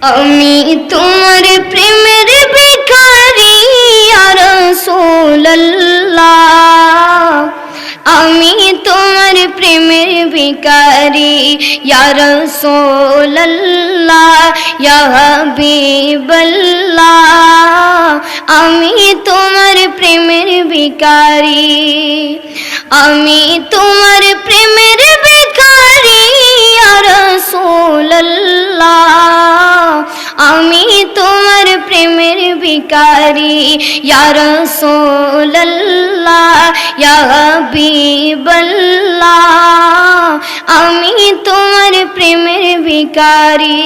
আমি তোমার প্রেমের ভিখারি ইয়া রাসূলুল্লাহ, আমি তোমার প্রেমের ভিখারি ইয়া রাসূলুল্লাহ, ইয়া হাবিবাল্লাহ, আমি তোমার প্রেমের ভিখারি, আমি তোমার প্রেমের ভিখারি ইয়া রাসূলুল্লাহ, আমি তোমার প্রেমের ভিখারি ইয়া রাসূলুল্লাহ, ইয়া হাবিবাল্লাহ, আমি তোমার প্রেমের ভিখারি।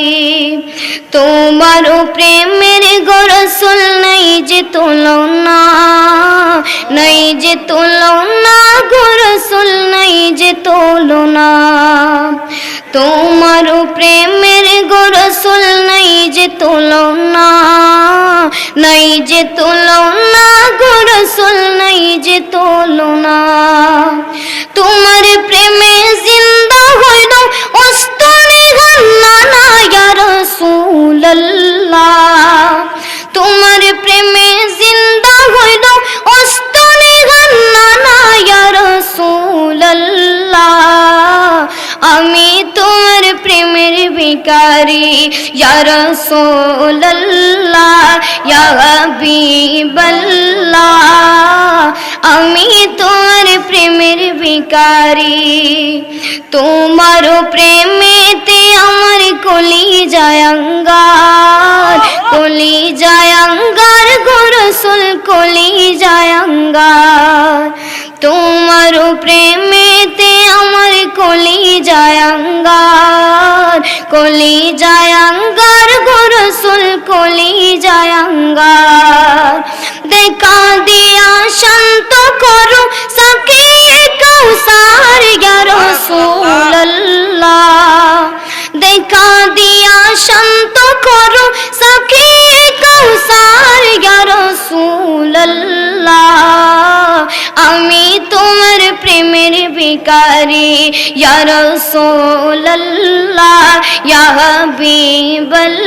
তোমার প্রেমের গো রাসূল নাই যে তুলনা, নাই যে তুলনা গো রাসূল, নাই যে তুলনা। তোমার প্রেমের গো রাসূল নাই যে তুলনা, নাই যে তুলনা গো রাসূল, নাই যে তুলনা। তোমার প্রেমে জিন্দা হইল অস্তরে গান্নানা ইয়া রাসূলুল্লাহ, তোমার প্রেমে জিন্দা হইল অস্তরে গান্নানা ইয়া রাসূলুল্লাহ, আমি তোমার প্রেমের ভিখারি ইয়া রাসূলুল্লাহ, ইয়া হাবিবাল্লাহ, আমি তোমার প্রেমের ভিখারি। তোমার প্রেমেতে আমার কলিজায় আঙ্গার, কলিজায় আঙ্গার গো রাসূল, কলিজায় আঙ্গার। তোমার প্রেমেতে আমার কলিজায় আঙ্গার, কলিজায় আঙ্গার গো রাসূল, কলিজায় আঙ্গার। দেখা দিয়া শান্ত করো সাকিয়ে কাউসার ইয়া রাসূলুল্লাহ, দেখা দিয়া শান্ত করো সাকিয়ে কাউসার ইয়া রাসূলুল্লাহ, আমি তোমার প্রেমের ভিখারি ইয়া রাসূলুল্লাহ, ইয়া হাবিবাল্লাহ,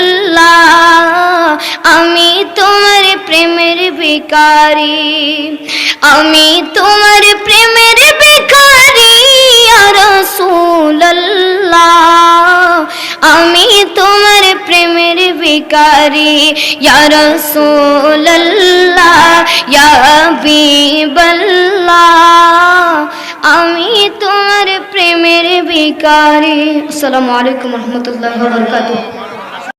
আমি তোমার প্রেমের ভিখারি, আমি তোমার প্রেমের ভিখারি ইয়া রাসূলুল্লাহ, আমি তোমার প্রেমের ভিখারি ইয়া রাসূলুল্লাহ, ইয়া হাবিবাল্লাহ, আমি তোমার প্রেমের ভিখারি। আসসালামু আলাইকুম ওয়া রাহমাতুল্লাহি ওয়া বারাকাতুহু।